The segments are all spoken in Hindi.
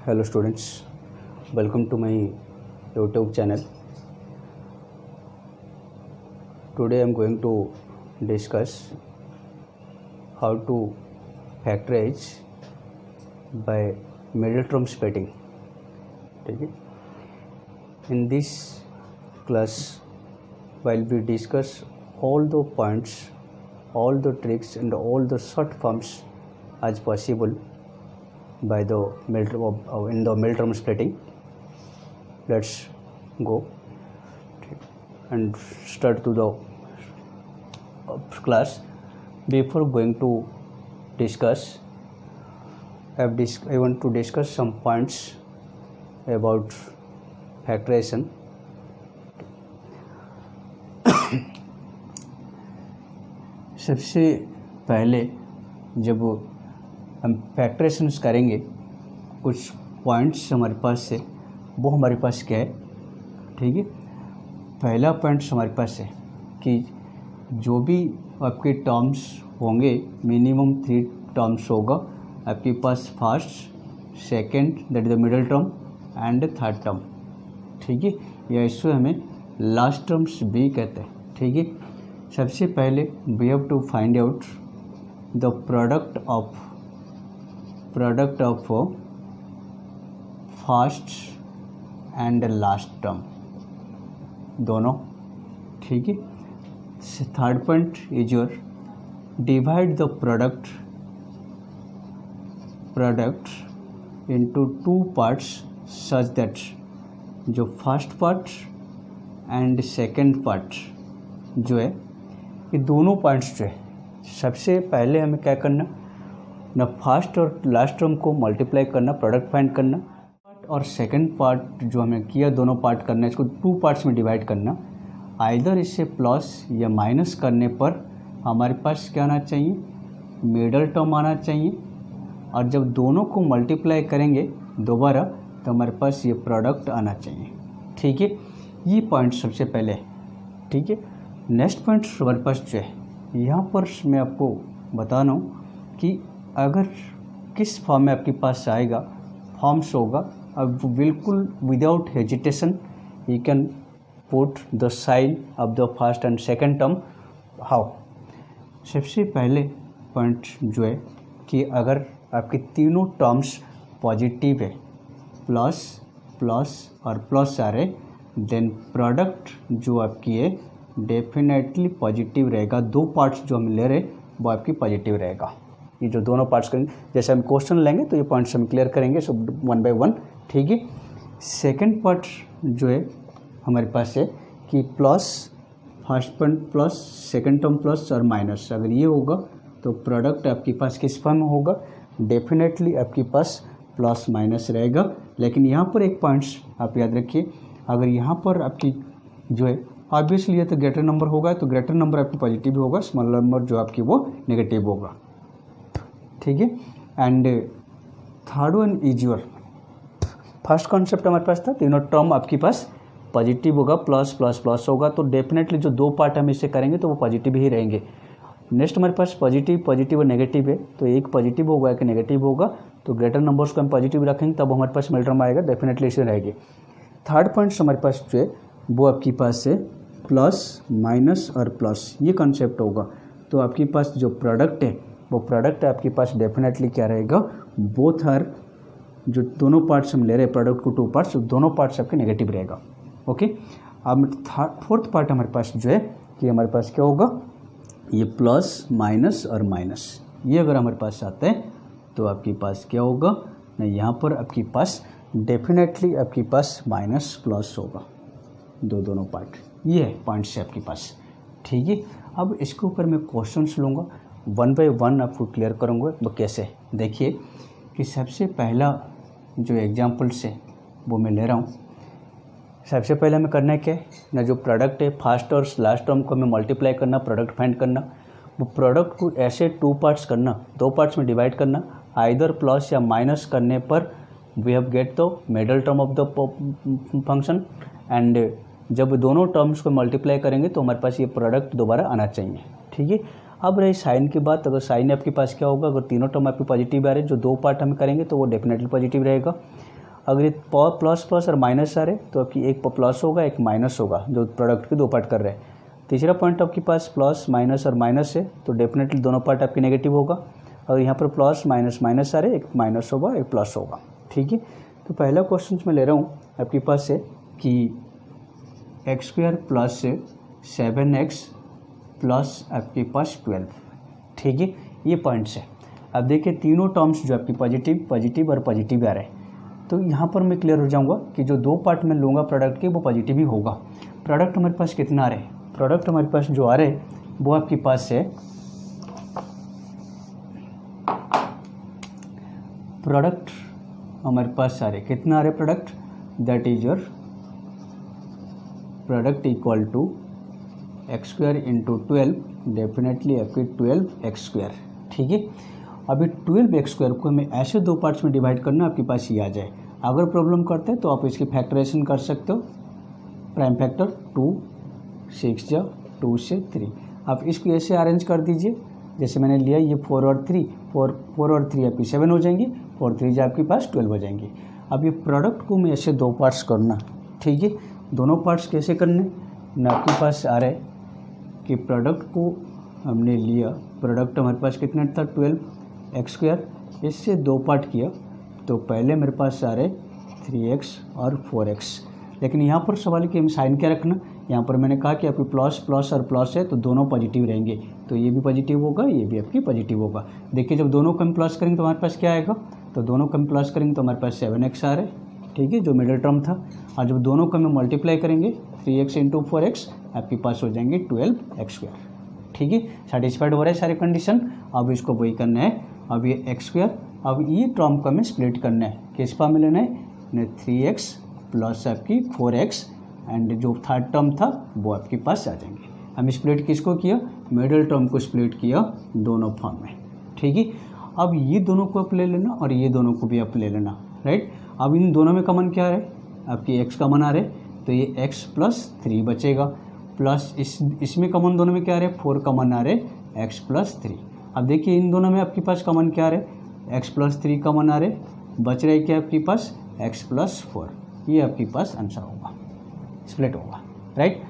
Hello students, welcome to my YouTube channel. Today I am going to discuss how to factorize by middle term splitting. Okay. In this class, while we discuss all the points, all the tricks and all the short forms as possible by the in the middle term splitting, let's go and start to the class. Before going to discuss, I want to discuss some points about factorization. सबसे पहले जब हम फैक्टराइजेशन करेंगे, कुछ पॉइंट्स हमारे पास है, वो हमारे पास क्या है, ठीक है। पहला पॉइंट्स हमारे पास है कि जो भी आपके टर्म्स होंगे, मिनिमम 3 टर्म्स होगा आपके पास, first, second, that is the middle term and third term, ठीक है। या इसको हमें लास्ट टर्म्स भी कहते हैं, ठीक है। सबसे पहले we have to find out the product of first and last term दोनों, ठीक है। Third point is your divide the product into 2 parts such that जो first part and second part जो है, ये दोनों पॉइंट्स जो है, सबसे पहले हमें क्या करना ना, फर्स्ट और लास्ट टर्म को मल्टीप्लाई करना, प्रोडक्ट फाइंड करना, और सेकंड पार्ट जो हमें किया दोनों पार्ट करना, इसको 2 पार्ट्स में डिवाइड करना। आइदर इससे प्लस या माइनस करने पर हमारे पास क्या आना चाहिए, मिडल टर्म आना चाहिए, और जब दोनों को मल्टीप्लाई करेंगे दोबारा तो हमारे पास ये प्रोडक्ट आना चाहिए, ठीक है। ये पॉइंट सबसे पहले, ठीक है। नेक्स्ट पॉइंट हमारे पास जो है, यहाँ पर मैं आपको बता रहा हूँ कि अगर किस फॉर्म में आपके पास आएगा, फॉर्म्स होगा, अब बिल्कुल without hesitation you can put the sign of the first and second term. How? सबसे पहले पॉइंट जो है कि अगर आपके तीनों टर्म्स पॉजिटिव है, प्लस प्लस और प्लस आ रहे, देन प्रोडक्ट जो आपकी है डेफिनेटली पॉजिटिव रहेगा। 2 पार्ट्स जो हम ले रहे वो आपकी पॉजिटिव रहेगा। ये जो दोनों पार्ट्स करेंगे, जैसे हम क्वेश्चन लेंगे तो ये पॉइंट्स हम क्लियर करेंगे सब 1 बाय 1, ठीक है। सेकंड पार्ट जो है हमारे पास है कि plus, first point plus, second term plus और माइनस, अगर ये होगा तो प्रोडक्ट आपके पास किस फॉर्म में होगा, डेफिनेटली आपके पास प्लस माइनस रहेगा। लेकिन यहाँ पर एक पॉइंट्स आप याद रखिए, अगर यहाँ पर आपकी जो है ऑब्वियसली ये तो ग्रेटर नंबर होगा, तो ग्रेटर नंबर आपकी पॉजिटिव होगा, स्मॉल नंबर जो आपकी वो नेगेटिव होगा, ठीक है। And third one is your first concept हमारे पास था, तीनों टर्म आपके पास पॉजिटिव होगा, प्लस प्लस प्लस होगा, तो डेफिनेटली जो 2 पार्ट हम इससे करेंगे तो वो पॉजिटिव ही रहेंगे। नेक्स्ट हमारे पास पॉजिटिव, पॉजिटिव और नेगेटिव है, तो एक पॉजिटिव होगा एक नेगेटिव होगा, तो ग्रेटर नंबर्स को हम पॉजिटिव रखेंगे तब हमारे पास मिडिल टर्म आएगा, डेफिनेटली इसे रहेगी। थर्ड पॉइंट्स हमारे पास जो है वो आपके पास है प्लस माइनस और प्लस, ये कॉन्सेप्ट होगा। तो आपके पास जो प्रोडक्ट है वो प्रोडक्ट आपके पास डेफिनेटली क्या रहेगा, बोथ आर, जो दोनों पार्ट्स हम ले रहे हैं प्रोडक्ट को 2 पार्ट्स, दोनों पार्ट्स आपके नेगेटिव रहेगा, ओके। अब फोर्थ पार्ट हमारे पास जो है कि हमारे पास क्या होगा, ये प्लस माइनस और माइनस, ये अगर हमारे पास आता है तो आपके पास क्या होगा ना, यहाँ पर आपके पास डेफिनेटली आपके पास माइनस प्लस होगा, दोनों पार्ट, ये है पॉइंट्स है आपके पास, ठीक है। अब इसके ऊपर मैं क्वेश्चंस लूँगा, 1 बाय 1 आपको क्लियर करूँगा वो कैसे। देखिए कि सबसे पहला जो एग्जांपल्स है वो मैं ले रहा हूँ। सबसे पहले हमें करना है क्या है ना, जो प्रोडक्ट है फर्स्ट और लास्ट टर्म को हमें मल्टीप्लाई करना, प्रोडक्ट फाइंड करना, वो प्रोडक्ट को ऐसे 2 पार्ट्स करना, 2 पार्ट्स में डिवाइड करना, आइदर प्लस या माइनस करने पर we have get the middle term of the function, and जब दोनों टर्म्स को मल्टीप्लाई करेंगे तो हमारे पास ये प्रोडक्ट दोबारा आना चाहिए, ठीक है। अब रही साइन की बात, अगर साइन आपके पास क्या होगा, अगर तीनों टर्म आपके पॉजिटिव आ रहे हैं, जो 2 पार्ट हम करेंगे तो वो डेफिनेटली पॉजिटिव रहेगा। अगर ये प्लस प्लस और माइनस आ रहे तो आपकी एक प्लस होगा एक माइनस होगा, जो प्रोडक्ट के दो पार्ट कर रहे हैं। तीसरा पॉइंट आपके पास प्लस माइनस और माइनस है तो डेफिनेटली दोनों पार्ट आपके नेगेटिव होगा। और यहाँ पर प्लस माइनस माइनस आ रहे, एक माइनस होगा एक प्लस होगा। ठीक है, तो पहला क्वेश्चन मैं ले रहा हूँ आपके पास है कि x square plus 7x plus आपके पास 12। ठीक है, ये पॉइंट्स है। अब देखिए तीनों टर्म्स जो आपकी पॉजिटिव पॉजिटिव और पॉजिटिव आ रहे हैं, तो यहाँ पर मैं क्लियर हो जाऊँगा कि जो दो पार्ट में लूँगा प्रोडक्ट के वो पॉजिटिव ही होगा। प्रोडक्ट हमारे पास कितना आ रहे हैं, प्रोडक्ट हमारे पास जो आ रहे हैं वो आपके पास है, प्रोडक्ट हमारे पास आ रहे कितना आ रहे product, that is your product equal to x square into 12, definitely आपकी 12x स्क्वायर। ठीक है, अभी 12x स्क्वायर को हमें ऐसे दो पार्ट्स में डिवाइड करना आपके पास ये आ जाए। अगर प्रॉब्लम करते हैं तो आप इसकी फैक्टराइजेशन कर सकते हो, प्राइम फैक्टर 2 6 जा 2 से 3। आप इसको ऐसे अरेंज कर दीजिए जैसे मैंने लिया, ये 4 और 3 4 और 3 आपकी 7 हो जाएंगी, 4 3 जा आपके पास 12 हो जाएंगी। अब ये प्रोडक्ट को मैं ऐसे दो पार्ट्स करना। ठीक है, दोनों पार्ट्स कैसे करने ना, आपके पास आ रहा है कि प्रोडक्ट को हमने लिया, प्रोडक्ट हमारे पास कितना था 12x स्क्वायर, इससे दो पार्ट किया तो पहले मेरे पास आ रहे 3x और 4x। लेकिन यहाँ पर सवाल है कि हम साइन क्या रखना, यहाँ पर मैंने कहा कि आपकी प्लस प्लस और प्लस है तो दोनों पॉजिटिव रहेंगे, तो ये भी पॉजिटिव होगा ये भी आपकी पॉजिटिव होगा। देखिए जब दोनों कम प्लस करेंगे तो हमारे पास क्या आएगा, तो दोनों कम प्लस करेंगे तो हमारे पास 7x आ रहा है। ठीक है, जो मिडिल टर्म था, और जब दोनों का में मल्टीप्लाई करेंगे 3x इंटू 4x आपके पास हो जाएंगे 12x स्क्वायर। ठीक है, सेटिस्फाइड हो रहा है सारे कंडीशन। अब इसको वही करना है, अब ये एक्स स्क्वायर, अब ये टर्म को हमें स्प्लिट करना है, किस फॉर्म में लेना है, 3x प्लस आपकी 4x एंड जो थर्ड टर्म था वो आपके पास आ जाएंगे। हम स्प्लिट किसको किया, मिडिल टर्म को स्प्लिट किया दोनों फॉर्म में। ठीक है, अब ये दोनों को आप ले लेना और ये दोनों को भी आप ले लेना, राइट। अब इन दोनों में कॉमन क्या है, आपकी x कॉमन आ रहे तो ये x प्लस 3 बचेगा, प्लस इसमें कॉमन दोनों में क्या आ रहे, 4 कॉमन आ रहे x प्लस 3। अब देखिए इन दोनों में आपके पास कॉमन क्या आ रहे, x प्लस 3 कॉमन आ रहे, बच रहे क्या आपके पास x प्लस 4। ये आपके पास आंसर होगा, स्प्लिट होगा, राइट।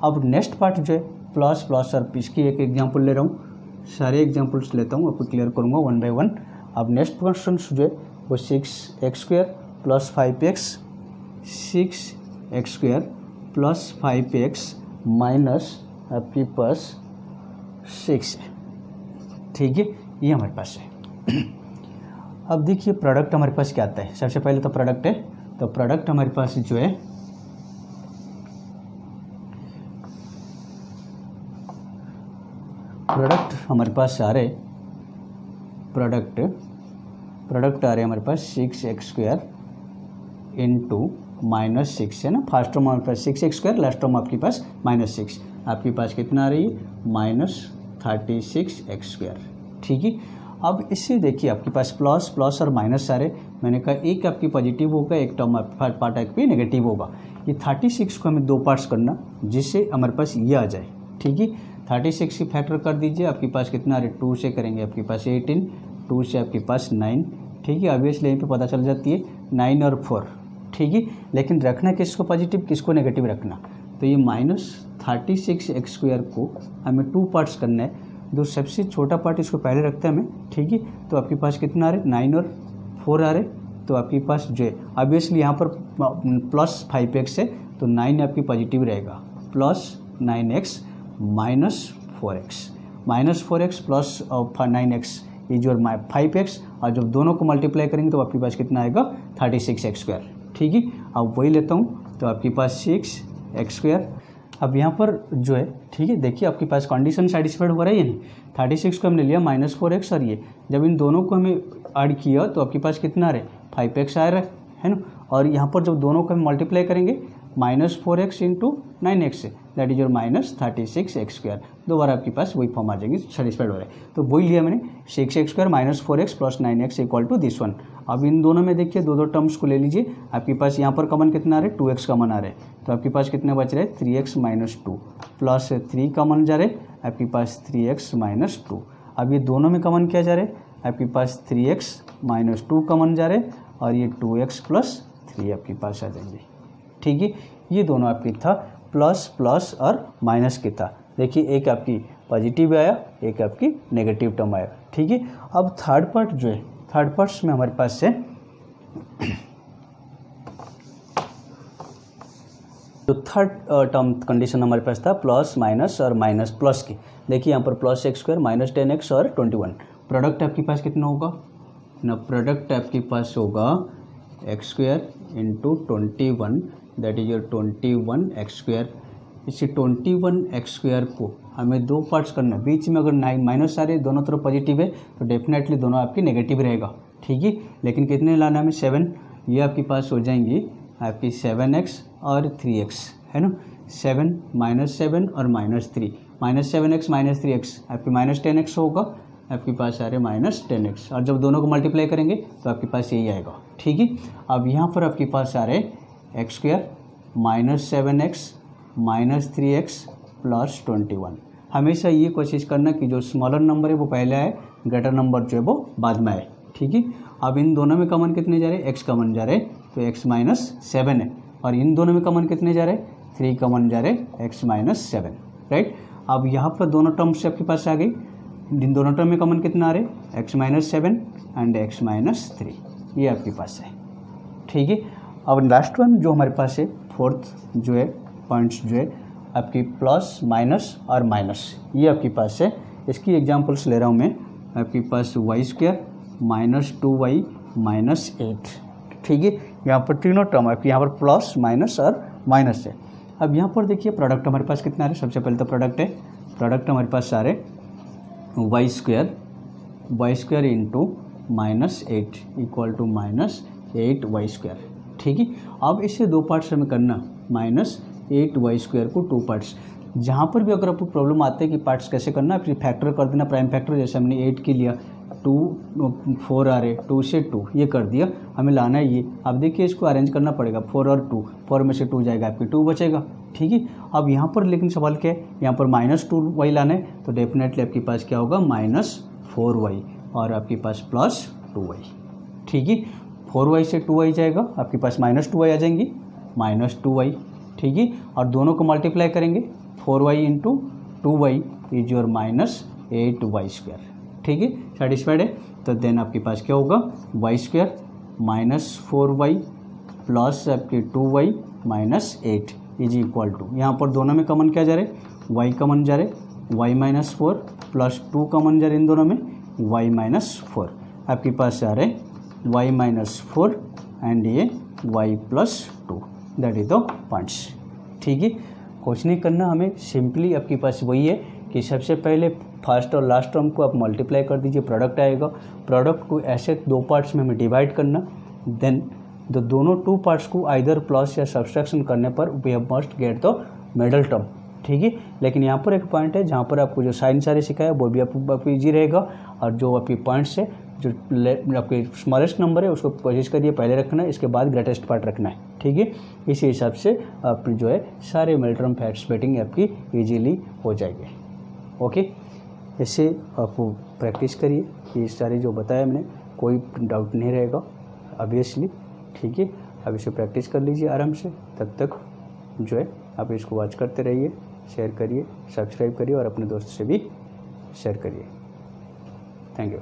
अब नेक्स्ट पार्ट जो है प्लस प्लस और इसकी एक एग्जांपल ले रहा हूँ, सारे एग्जांपल्स लेता हूँ, आपको क्लियर करूँगा 1 बाय 1। अब नेक्स्ट क्वेश्चन जो है वो 6x square plus 5x, 6x square plus 5x minus आपके पास 6 है। ठीक है, ये हमारे पास है। अब देखिए प्रोडक्ट हमारे पास क्या आता है, सबसे पहले तो प्रोडक्ट है, तो प्रोडक्ट हमारे पास जो है प्रोडक्ट हमारे पास आ रहे, प्रोडक्ट आ रहे हमारे पास 6x स्क्वायर इंटू माइनस 6 है ना, फर्स्ट टर्म हमारे पास 6x स्क्वायर, लास्ट टर्म आपके पास -6, आपके पास कितना आ रही है -36x स्क्वायर। ठीक है, अब इससे देखिए आपके पास प्लस प्लस और माइनस आ रहे, मैंने कहा एक आपकी पॉजिटिव होगा एक टर्म पार्ट आपकी नेगेटिव होगा। ये 36 को हमें दो पार्ट्स करना जिससे हमारे पास ये आ जाए। ठीक है, 36 की फैक्टर कर दीजिए, आपके पास कितना आ रहे, 2 से करेंगे आपके पास 18, 2 से आपके पास 9। ठीक है, ऑब्वियसली यहीं पे पता चल जाती है 9 और 4। ठीक है, लेकिन रखना किसको पॉजिटिव किसको नेगेटिव रखना, तो ये -36x स्क्वायर को हमें 2 पार्ट्स करना है, जो सबसे छोटा पार्ट इसको पहले रखते हैं हमें। ठीक है, तो आपके पास कितना आ रहे, 9 और 4 आ रहे, तो आपके पास जो है ऑब्वियसली यहाँ पर प्लस 5x है तो 9 आपकी पॉजिटिव रहेगा, plus 9x minus 4x plus 9x is your 5x, और जब दोनों को मल्टीप्लाई करेंगे तो आपके पास कितना आएगा 36x स्क्वायर। ठीक है, अब वही लेता हूँ तो आपके पास 6x स्क्वायर। अब यहाँ पर जो है, ठीक है, देखिए आपके पास कंडीशन सेटिस्फाइड हो रहा है या नहीं, 36 को हमने लिया -4x, और ये जब इन दोनों को हमें ऐड किया तो आपके पास कितना आ रहा है 5x आ रहा है ना, और यहाँ पर जब दोनों को हम मल्टीप्लाई करेंगे -4x इंटू 9x से, that is your -36x square. दोबारा आपके पास वही फॉर्म आ जाएगी, सेटिस्फाइड हो रहा है, तो वही लिया मैंने 6x square -4x plus 9x equal to this one. अब इन दोनों में देखिए दो टर्म्स को ले लीजिए, आपके पास यहाँ पर कॉमन कितना आ रहा है 2x कॉमन आ रहा है, तो आपके पास कितना बच रहा है 3x - 2 प्लस 3 कॉमन जा रहे, आपके पास 3x - 2। अब ये दोनों में कॉमन क्या जा रहा है, आपके पास 3x - 2 कॉमन जा रहे, और ये 2x + ये आपके पास आ जाएंगे। ठीक है, ये दोनों आपकी था प्लस प्लस और माइनस के था। देखिए एक आपकी पॉजिटिव आया, एक आपकी नेगेटिव टर्म आया। ठीक है, अब थर्ड पार्ट जो है, थर्ड पार्ट्स में हमारे पास है जो थर्ड टर्म कंडीशन हमारे पास था प्लस माइनस और माइनस प्लस की। देखिए यहाँ पर plus x square minus 10x और 21। प्रोडक्ट आपके पास कितना होगा ना, प्रोडक्ट आपके पास होगा x square into 21, that is your 21x square. इसी 21x स्क्वायर को हमें दो पार्ट्स करना है, बीच में अगर माइनस आ रहे दोनों तरफ पॉजिटिव है तो डेफिनेटली दोनों आपकी नेगेटिव रहेगा। ठीक है, लेकिन कितने लाना हमें 7, ये आपके पास हो जाएंगी आपकी 7x और 3x, है ना। 7 माइनस 7 और minus 3, minus 7x minus 3x आपकी माइनस 10x होगा, आपके पास आ रहे माइनस 10x, और जब दोनों को मल्टीप्लाई करेंगे तो आपके पास यही आएगा। ठीक है, अब यहाँ पर आपके पास आ रहे x square minus 7x minus 3x plus 21। हमेशा ये कोशिश करना कि जो स्मॉलर नंबर है वो पहले आए, ग्रेटर नंबर जो है वो बाद में आए। ठीक है, अब इन दोनों में कॉमन कितने जा रहे हैं, x कॉमन जा रहे हैं तो x माइनस 7 है, और इन दोनों में कॉमन कितने जा रहे हैं, 3 कॉमन जा रहे हैं, x माइनस 7, राइट। अब यहाँ पर दोनों टर्म्स आपके पास आ गई, इन दोनों टर्म में कॉमन कितना आ रहे हैं, x minus 7 and x minus 3, ये आपके पास है। ठीक है, अब लास्ट वन जो हमारे पास है फोर्थ जो है पॉइंट्स जो है आपकी प्लस माइनस और माइनस, ये आपके पास है। इसकी एग्जांपल्स ले रहा हूँ मैं, आपके पास Y square minus 2y minus 8। ठीक है, यहाँ पर तीनों टर्म आपकी यहाँ पर प्लस माइनस और माइनस है। अब यहाँ पर देखिए प्रोडक्ट हमारे पास कितना आ रहा है, सबसे पहले तो प्रोडक्ट है, प्रोडक्ट हमारे पास आ रहे Y square into minus 8 equal to minus 8y square. ठीक है, अब इसे दो पार्ट्स हमें करना, माइनस 8y स्क्वायर को टू पार्ट्स। जहाँ पर भी अगर आपको प्रॉब्लम आते हैं कि पार्ट्स कैसे करना, फिर फैक्टर कर देना, प्राइम फैक्टर, जैसे हमने 8 के लिया 2 4 आ रहे, 2 से 2 ये कर दिया, हमें लाना है ये। अब देखिए इसको अरेंज करना पड़ेगा, 4 और 2, 4 में से 2 जाएगा आपकी 2 बचेगा। ठीक है, अब यहाँ पर लेकिन सवाल क्या है, यहाँ पर माइनस 2y लाना है तो डेफिनेटली आपके पास क्या होगा, माइनस 4y और आपके पास प्लस 2y। ठीक है, 4y से 2y जाएगा, आपके पास माइनस 2y आ जाएंगी, माइनस 2y। ठीक है, और दोनों को मल्टीप्लाई करेंगे, 4y into 2y is your minus 8y square. ठीक है, सेटिस्फाइड है, तो देन आपके पास क्या होगा, Y square minus 4y plus आपके 2y minus 8 is equal to, यहाँ पर दोनों में कॉमन क्या जा रहे, y कॉमन जा रहे, y माइनस 4 प्लस 2 कॉमन जा रहे, इन दोनों में y माइनस 4, आपके पास आ रहे y माइनस 4 एंड ये y plus 2, that is the points. ठीक है, कुछ नहीं करना हमें, सिंपली आपके पास वही है कि सबसे पहले फर्स्ट और लास्ट टर्म को आप मल्टीप्लाई कर दीजिए, प्रोडक्ट आएगा। प्रोडक्ट को ऐसे दो पार्ट्स में हमें डिवाइड करना, देन दोनों टू पार्ट्स को आइदर प्लस या सब्सट्रैक्शन करने पर we have must get the middle term. ठीक है, लेकिन यहाँ पर एक पॉइंट है जहाँ पर आपको जो साइन सारे सिखाया वो भी आपको ईजी रहेगा, और जो आपकी पॉइंट्स है जो आपके स्मॉलेस्ट नंबर है उसको कोशिश करिए पहले रखना है, इसके बाद ग्रेटेस्ट पार्ट रखना है। ठीक है, इसी हिसाब से आप जो है सारे मिड टर्म फैक्ट्स बेटिंग आपकी इजीली हो जाएगी। ओके, इससे आपको प्रैक्टिस करिए, ये सारे जो बताया मैंने कोई डाउट नहीं रहेगा ऑब्वियसली। ठीक है, अब इसे प्रैक्टिस कर लीजिए आराम से, तब तक जो है आप इसको वॉच करते रहिए, शेयर करिए, सब्सक्राइब करिए और अपने दोस्त से भी शेयर करिए। Thank you.